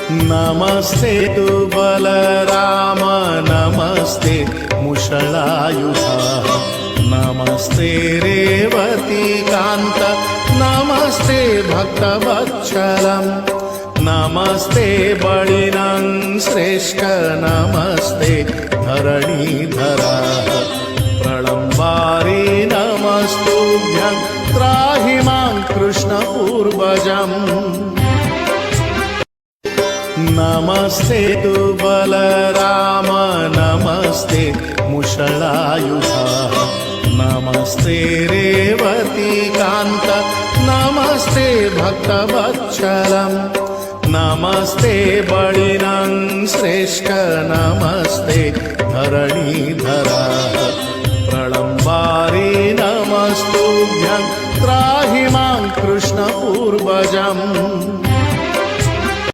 नमस्ते तु बलराम नमस्ते मुषलायुधा नमस्ते रेवतीकान्त नमस्ते भक्तवत्सलम् नमस्ते बलिनं श्रेष्ठ नमस्ते धरणीधरा प्रलम्बारी नमस्तुभ्यं त्राहि मां कृष्णपूर्वजम् नमस्ते तु बलराम नमस्ते मुषलायुधा नमस्ते रेवतीकान्त नमस्ते भक्तवत्सलम् नमस्ते बलिनं श्रेष्ठ नमस्ते धरणीधरा प्रलम्बारी नमस्तुभ्यं त्राहि मां कृष्णपूर्वजम्